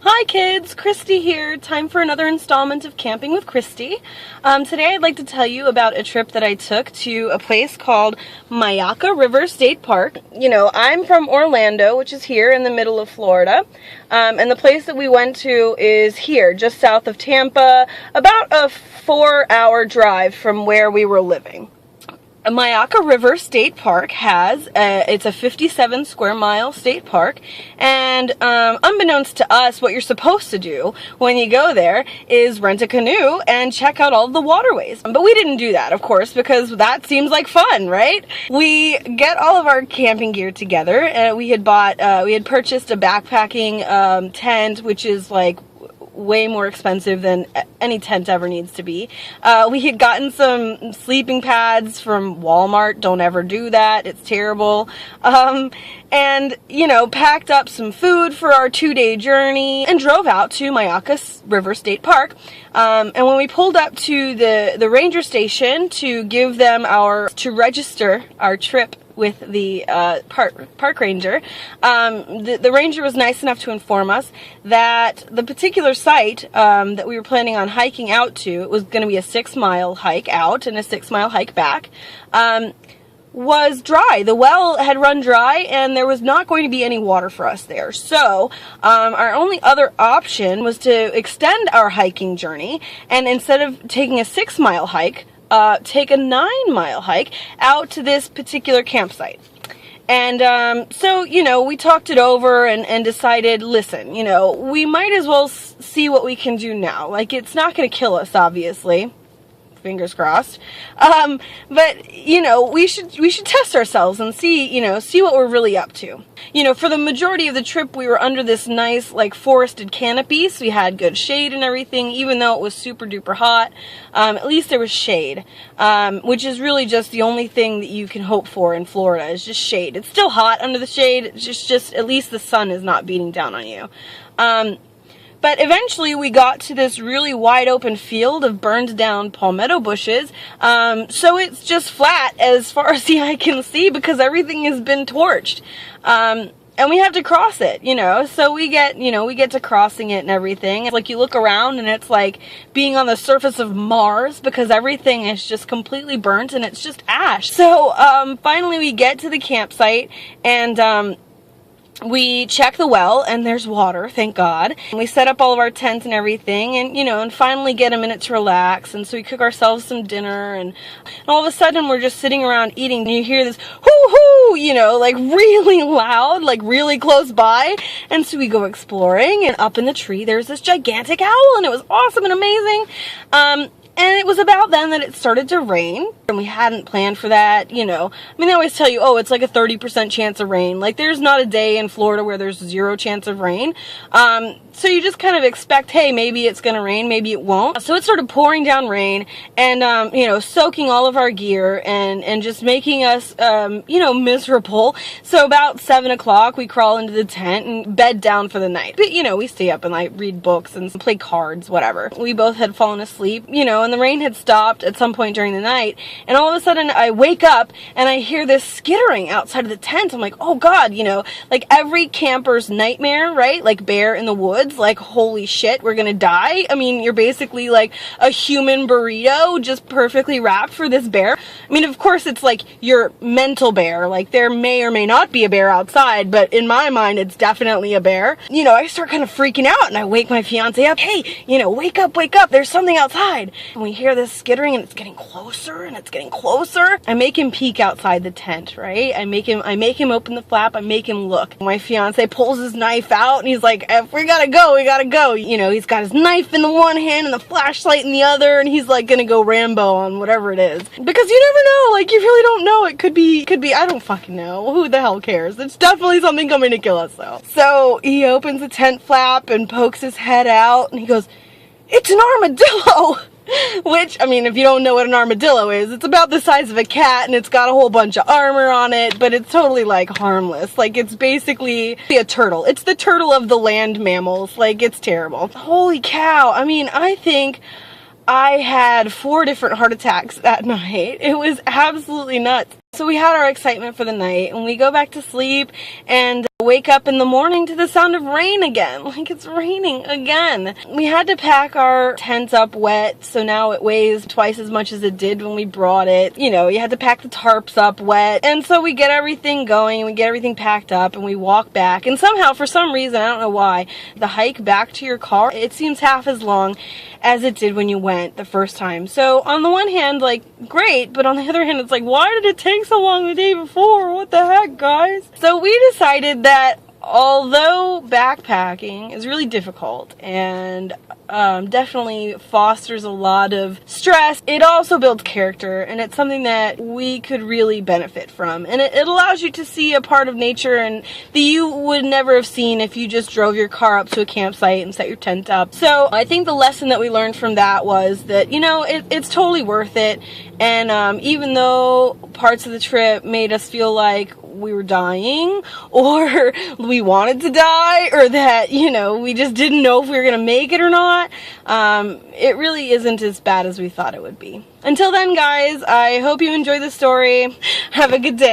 Hi kids, Christy here. Time for another installment of Camping with Christy. Today I'd like to tell you about a trip that I took to a place called Myakka River State Park. You know, I'm from Orlando, which is here in the middle of Florida. And the place that we went to is here, just south of Tampa, about a 4-hour drive from where we were living. Myakka River State Park has, it's a 57 square mile state park, and unbeknownst to us, what you're supposed to do when you go there is rent a canoe and check out all of the waterways. But we didn't do that, of course, because that seems like fun, right? We get all of our camping gear together, and we had purchased a backpacking tent, which is like way more expensive than any tent ever needs to be. We had gotten some sleeping pads from Walmart. Don't ever do that. It's terrible. And, you know, packed up some food for our 2-day journey and drove out to Myakka River State Park. And when we pulled up to the ranger station to give them to register our trip with the park ranger, the ranger was nice enough to inform us that the particular site that we were planning on hiking out to, it was going to be a 6-mile hike out and a 6-mile hike back, was dry. The well had run dry and there was not going to be any water for us there. So our only other option was to extend our hiking journey, and instead of taking a 6-mile hike, take a 9-mile hike out to this particular campsite. And so, you know, we talked it over and decided, listen, you know, we might as well see what we can do now. Like, it's not going to kill us, obviously. Fingers crossed. But, you know, we should test ourselves and see what we're really up to. You know, for the majority of the trip, we were under this nice, like, forested canopy, so we had good shade and everything, even though it was super duper hot. At least there was shade, which is really just the only thing that you can hope for in Florida, is just shade. It's still hot under the shade, it's just at least the sun is not beating down on you. But eventually we got to this really wide open field of burned down palmetto bushes. So it's just flat as far as the eye can see because everything has been torched. And we have to cross it, you know, so we get to crossing it and everything. It's like you look around and it's like being on the surface of Mars because everything is just completely burnt and it's just ash. So finally we get to the campsite and we check the well, and there's water, thank God. We set up all of our tents and everything, and, you know, and finally get a minute to relax, and so we cook ourselves some dinner, and all of a sudden we're just sitting around eating, and you hear this hoo-hoo, you know, like really loud, like really close by, and so we go exploring, and up in the tree there's this gigantic owl, and it was awesome and amazing. And it was about then that it started to rain, and we hadn't planned for that, you know. I mean, they always tell you, oh, it's like a 30% chance of rain. Like, there's not a day in Florida where there's 0 chance of rain. So you just kind of expect, hey, maybe it's going to rain, maybe it won't. So it started pouring down rain and, you know, soaking all of our gear and just making us, you know, miserable. So about 7 o'clock, we crawl into the tent and bed down for the night. But, you know, we stay up and, like, read books and play cards, whatever. We both had fallen asleep, you know, and the rain had stopped at some point during the night. And all of a sudden, I wake up and I hear this skittering outside of the tent. I'm like, oh, God, you know, like every camper's nightmare, right? Like bear in the woods. Like, holy shit, we're gonna die. I mean, you're basically like a human burrito just perfectly wrapped for this bear. I mean, of course, it's like your mental bear. Like, there may or may not be a bear outside, but in my mind, it's definitely a bear. You know, I start kind of freaking out and I wake my fiance up. Hey, you know, wake up, there's something outside. And we hear this skittering and it's getting closer and it's getting closer. I make him peek outside the tent, right? I make him open the flap. I make him look. My fiance pulls his knife out and he's like, if we gotta go, we gotta go. You know, he's got his knife in the one hand and the flashlight in the other, and he's like gonna go Rambo on whatever it is. Because you never know, like, you really don't know. It could be, I don't fucking know. Who the hell cares? It's definitely something coming to kill us, though. So he opens the tent flap and pokes his head out, and he goes, it's an armadillo! Which, I mean, if you don't know what an armadillo is, it's about the size of a cat and it's got a whole bunch of armor on it, but it's totally, like, harmless. Like, it's basically a turtle. It's the turtle of the land mammals. Like, it's terrible. Holy cow. I mean, I think I had 4 different heart attacks that night. It was absolutely nuts. So we had our excitement for the night and we go back to sleep, and wake up in the morning to the sound of rain again. Like, it's raining again. We had to pack our tents up wet, so now it weighs twice as much as it did when we brought it. You know, you had to pack the tarps up wet. And so we get everything going, we get everything packed up, and we walk back. And somehow, for some reason, I don't know why, the hike back to your car, it seems half as long as it did when you went the first time. So on the one hand, like, great, but on the other hand, it's like, why did it take so long the day before? What the heck, guys? So we decided that although backpacking is really difficult and definitely fosters a lot of stress, it also builds character, and it's something that we could really benefit from. And it allows you to see a part of nature and that you would never have seen if you just drove your car up to a campsite and set your tent up. So I think the lesson that we learned from that was that, you know, it's totally worth it. And even though parts of the trip made us feel like we were dying, or we wanted to die, or that, you know, we just didn't know if we were gonna make it or not, it really isn't as bad as we thought it would be. Until then, guys, I hope you enjoyed the story. Have a good day.